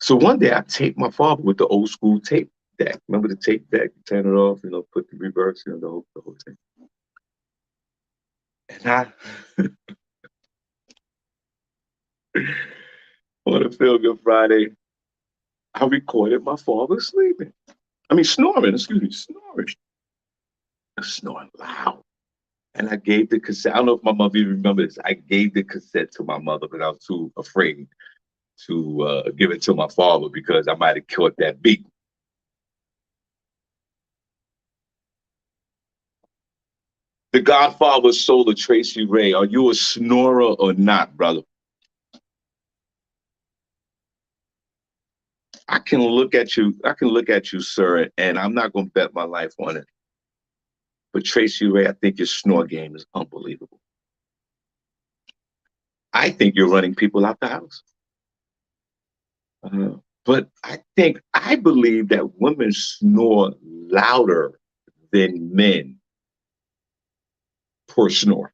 So one day I taped my father with the old school tape deck. Remember the tape deck? You turn it off, put the reverse, the whole thing. And on a Feel Good Friday, I recorded my father sleeping. I mean, snoring, snoring loud. And I gave the cassette. I don't know if my mother even remembers this. I gave the cassette to my mother because I was too afraid to give it to my father because I might have caught that beat. The Godfather soul of Tracy Ray. Are you a snorer or not, brother? I can look at you, sir, and I'm not going to bet my life on it. But Tracy Ray, I think your snore game is unbelievable. I think you're running people out the house. But I believe that women snore louder than men per snore.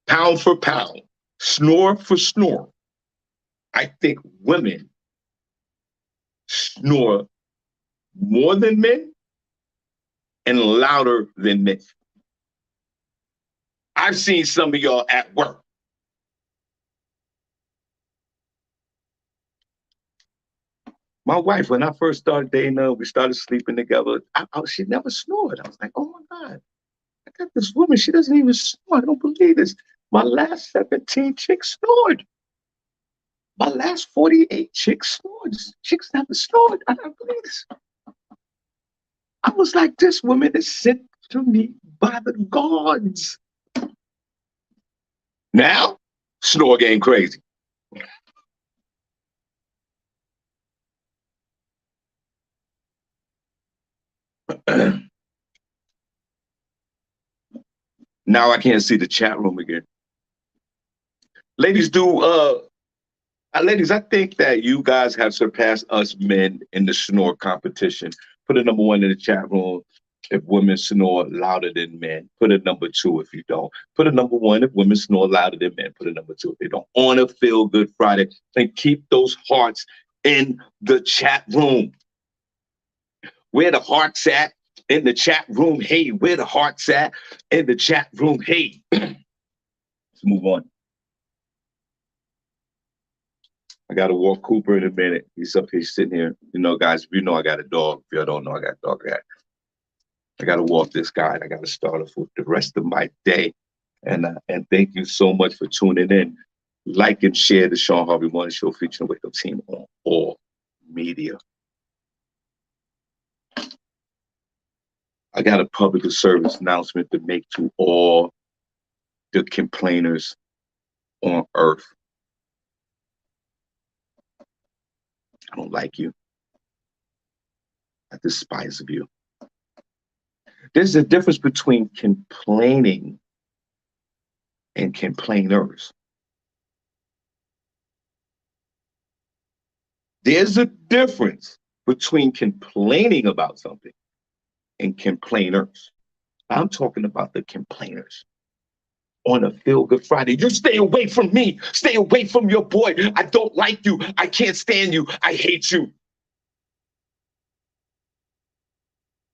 Pound for pound, snore for snore. I think women snore more than men and louder than men. I've seen some of y'all at work. My wife, when I first started dating her, we started sleeping together. She never snored. I was like, oh my God, I got this woman. She doesn't even snore. I don't believe this. My last 17 chicks snored. My last 48 chicks snored. Chicks never snored. I don't believe this. I was like, this woman is sent to me by the gods. Now, snore game crazy. Now I can't see the chat room again. Ladies, ladies, I think that you guys have surpassed us men in the snore competition. Put a number 1 in the chat room if women snore louder than men. Put a number 2 if you don't. Put a number 1 if women snore louder than men. Put a number 2 if they don't. On a Feel Good Friday. And keep those hearts in the chat room. Where the hearts at? In the chat room. Hey, where the hearts at? In the chat room. Hey. Let's move on. I got to walk Cooper in a minute. He's up here sitting here. Guys, if you know I got a dog. If you don't know I got a dog, I got to walk this guy. And I got to start off with the rest of my day. And thank you so much for tuning in. Like and share the Shawn Harvey Morning Show featuring the Wake Up Team on all media. I got a public service announcement to make to all the complainers on earth. I don't like you. I despise of you. There's a difference between complaining and complainers. There's a difference between complaining about something and complainers. I'm talking about the complainers. On a Feel Good Friday, you stay away from me. Stay away from your boy. I don't like you. I can't stand you. I hate you.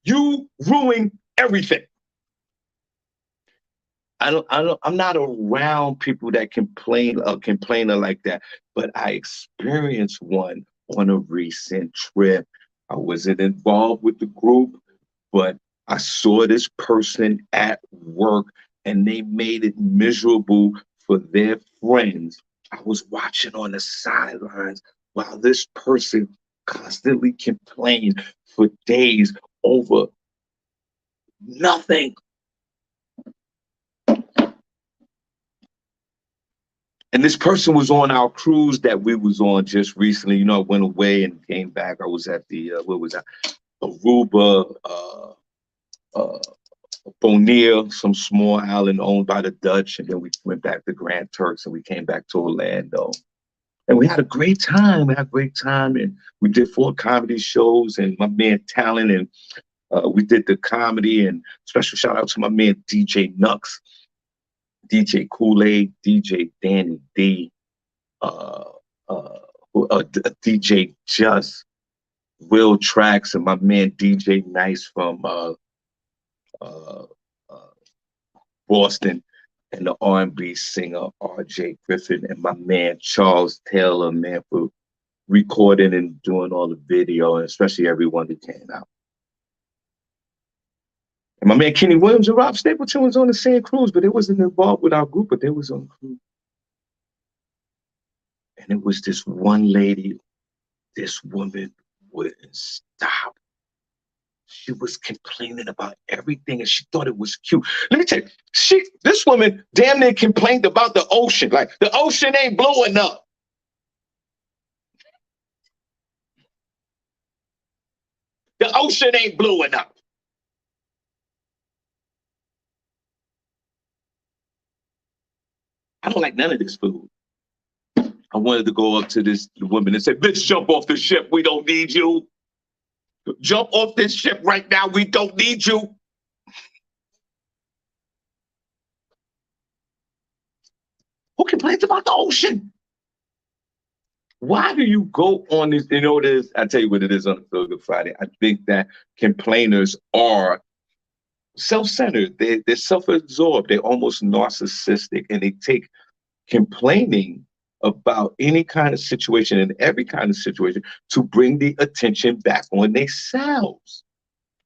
You ruin everything. I'm not around people that complain like that, but I experienced one on a recent trip. I wasn't involved with the group, but I saw this person at work and they made it miserable for their friends. I was watching on the sidelines while this person constantly complained for days over nothing. And this person was on our cruise that we was on just recently. I went away and came back. I was at the, where was I? Aruba, Bonaire, some small island owned by the Dutch. And then we went back to Grand Turks and we came back to Orlando. And we had a great time. And we did 4 comedy shows and my man Talent. And we did the comedy, and special shout out to my man DJ Nux, DJ Kool-Aid, DJ Danny D, DJ Just, Will Tracks and my man DJ Nice from uh, uh, Boston, and the R&B singer R.J. Griffin, and my man Charles Taylor, man, for recording and doing all the video, and especially everyone who came out. And my man Kenny Williams and Rob Stapleton was on the same cruise, but they wasn't involved with our group, but they was on the cruise. And it was this one lady, this woman wouldn't stop. She was complaining about everything and she thought it was cute. Let me tell you, this woman damn near complained about the ocean. Like, the ocean ain't blue enough. The ocean ain't blue enough. I don't like none of this food. I wanted to go up to this woman and say, bitch, jump off the ship. We don't need you. Jump off this ship right now. We don't need you. Who complains about the ocean? Why do you go on this? You know what it is? I tell you what it is on Feel Good Friday. I think that complainers are self-centered. They're self-absorbed. They're almost narcissistic, and they take complaining about any kind of situation and every kind of situation to bring the attention back on themselves.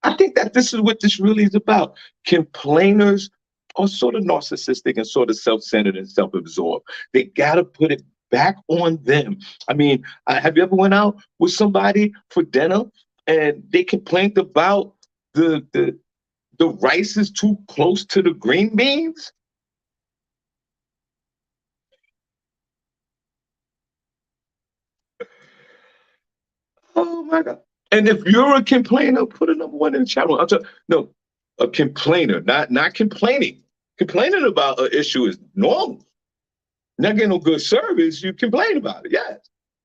I think that this is what this really is about. Complainers are sort of narcissistic and sort of self-centered and self-absorbed. They got to put it back on them. I mean, have you ever went out with somebody for dinner and they complained about the rice is too close to the green beans? Oh my God. And if you're a complainer, put a number one in the chat room. No, a complainer, not complaining. Complaining about an issue is normal. Not getting no good service, you complain about it. Yes.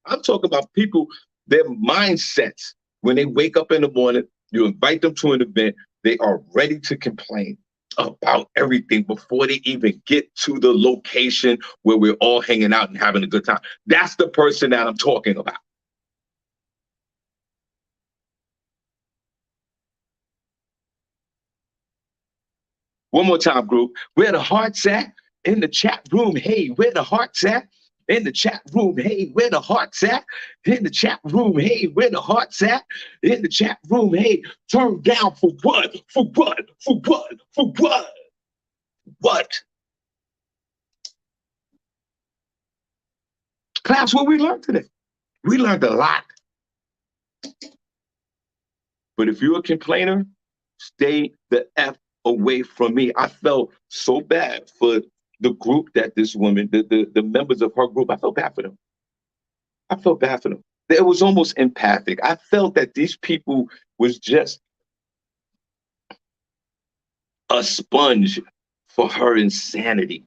I'm talking about people, their mindsets. When they wake up in the morning, you invite them to an event, they are ready to complain about everything before they even get to the location where we're all hanging out and having a good time. That's the person that I'm talking about. One more time, group. Where the hearts at? In the chat room. Hey, where the hearts at? In the chat room. Hey, where the hearts at? In the chat room. Hey, where the hearts at? In the chat room. Hey, turn down for what? For what? For what? For what? What? Class, what we learned today? We learned a lot. But if you're a complainer, stay the F away from me. I felt so bad for the group that this woman, the members of her group, I felt bad for them. I felt bad for them. It was almost empathic. I felt that these people was just a sponge for her insanity.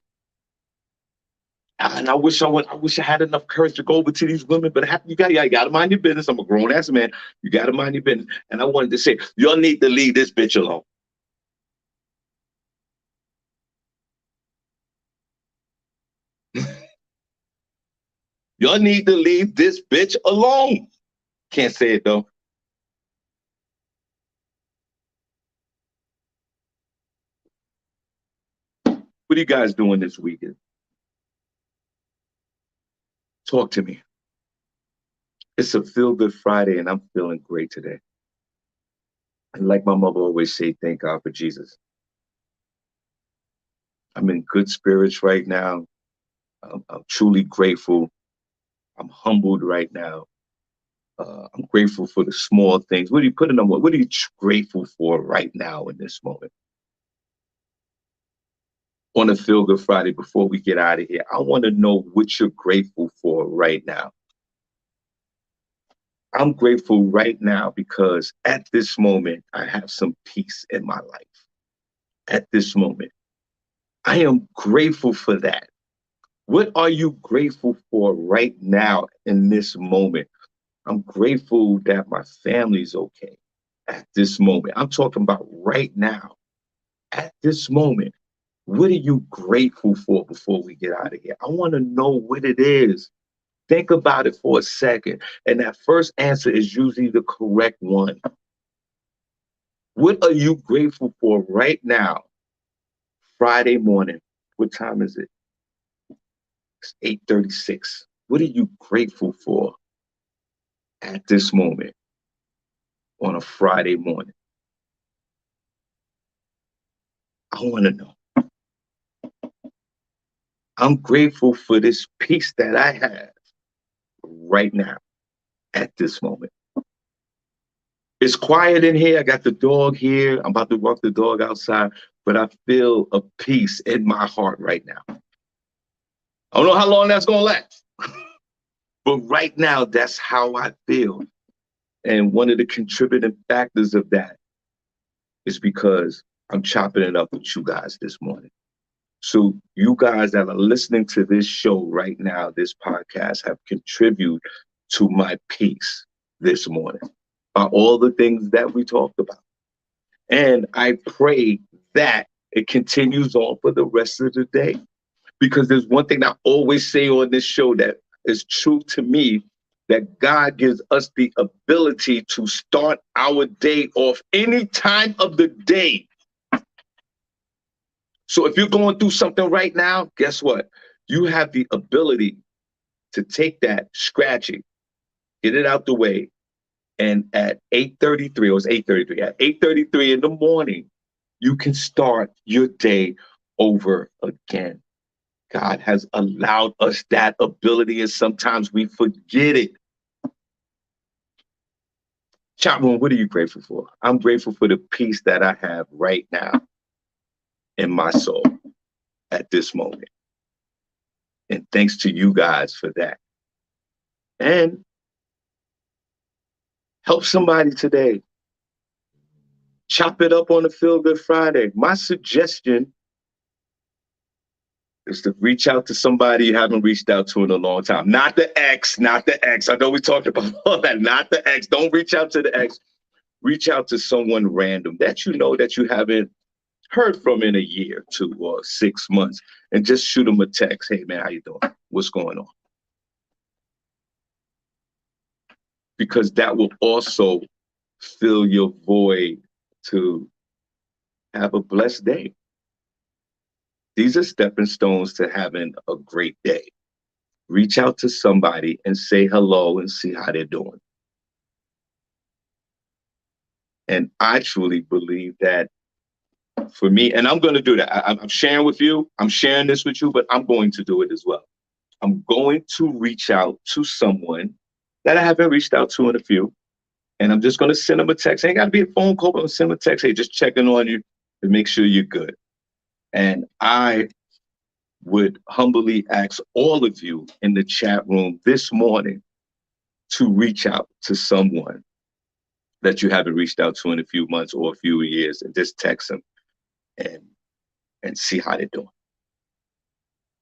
And I wish I had enough courage to go over to these women, but you got to mind your business. I'm a grown ass man. You got to mind your business. And I wanted to say, y'all need to leave this bitch alone. Y'all need to leave this bitch alone. Can't say it though. What are you guys doing this weekend? Talk to me. It's a feel good Friday and I'm feeling great today. And like my mother always say, thank God for Jesus. I'm in good spirits right now. I'm truly grateful. I'm humbled right now. I'm grateful for the small things. What are you grateful for right now in this moment? On a Feel Good Friday, before we get out of here, I want to know what you're grateful for right now. I'm grateful right now because at this moment, I have some peace in my life. At this moment, I am grateful for that. What are you grateful for right now in this moment? I'm grateful that my family's okay at this moment. I'm talking about right now, at this moment. What are you grateful for before we get out of here? I want to know what it is. Think about it for a second. And that first answer is usually the correct one. What are you grateful for right now, Friday morning? What time is it? It's 8:36. What are you grateful for at this moment on a Friday morning? I want to know. I'm grateful for this peace that I have right now at this moment. It's quiet in here. I got the dog here. I'm about to walk the dog outside, but I feel a peace in my heart right now. I don't know how long that's going to last, but right now, that's how I feel. And one of the contributing factors of that is because I'm chopping it up with you guys this morning. So you guys that are listening to this show right now, this podcast, have contributed to my peace this morning by all the things that we talked about. And I pray that it continues on for the rest of the day. Because there's one thing I always say on this show that is true to me, that God gives us the ability to start our day off any time of the day. So if you're going through something right now, guess what? You have the ability to take that, scratch it, get it out the way. And at 8:33, it was 8:33, at 8:33 in the morning, you can start your day over again. God has allowed us that ability, and sometimes we forget it. Chat room, what are you grateful for? I'm grateful for the peace that I have right now in my soul at this moment. And thanks to you guys for that. And help somebody today. Chop it up on a Feel Good Friday. My suggestion is to reach out to somebody you haven't reached out to in a long time. Not the ex, not the ex. I know we talked about all that. Not the ex. Don't reach out to the ex. Reach out to someone random that you know that you haven't heard from in a year, 2 or 6 months, and just shoot them a text. Hey, man, how you doing? What's going on? Because that will also fill your void to have a blessed day. These are stepping stones to having a great day. Reach out to somebody and say hello and see how they're doing. And I truly believe that for me, and I'm going to do that. I'm sharing with you. I'm sharing this with you, but I'm going to do it as well. I'm going to reach out to someone that I haven't reached out to in a few. And I'm just going to send them a text. Ain't got to be a phone call, but I'm send them a text. Hey, just checking on you to make sure you're good. And I would humbly ask all of you in the chat room this morning to reach out to someone that you haven't reached out to in a few months or a few years, and just text them and see how they're doing.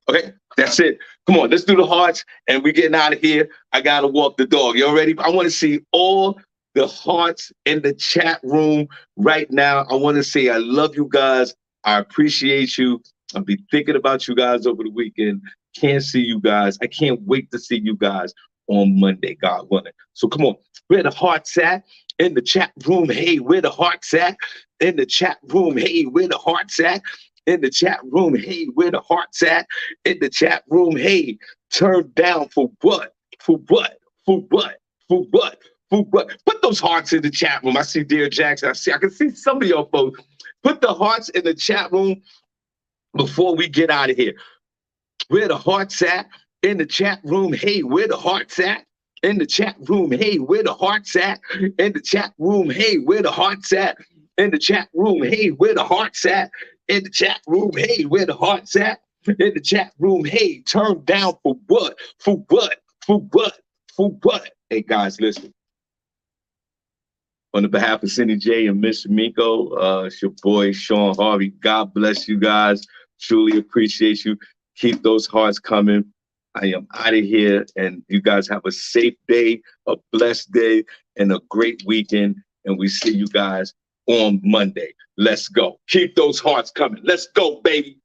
Okay, that's it. Come on, let's do the hearts, and we're getting out of here. I gotta walk the dog. You all ready? I want to see all the hearts in the chat room right now. I want to say I love you guys. I appreciate you. I'll be thinking about you guys over the weekend. Can't see you guys. I can't wait to see you guys on Monday, God willing. So come on, where the hearts at? In the chat room, hey, where the hearts at? In the chat room, hey, where the hearts at? In the chat room, hey, where the hearts at? In the chat room, hey, turn down for what? For what? For what? For what? For what? Put those hearts in the chat room. I see Dear Jackson. I can see some of your folks. Put the hearts in the chat room before we get out of here. Where the hearts at? In the chat room, hey, where the hearts at? In the chat room, hey, where the hearts at? In the chat room, hey, where the hearts at? In the chat room, hey, where the hearts at? In the chat room, hey, where the hearts at? In the chat room, hey, turn down for what? For what? For what? For what? Hey, guys, listen. On the behalf of Cindy J and Miss Miko, it's your boy, Shawn Harvey. God bless you guys. Truly appreciate you. Keep those hearts coming. I am out of here, and you guys have a safe day, a blessed day, and a great weekend. And we see you guys on Monday. Let's go. Keep those hearts coming. Let's go, baby.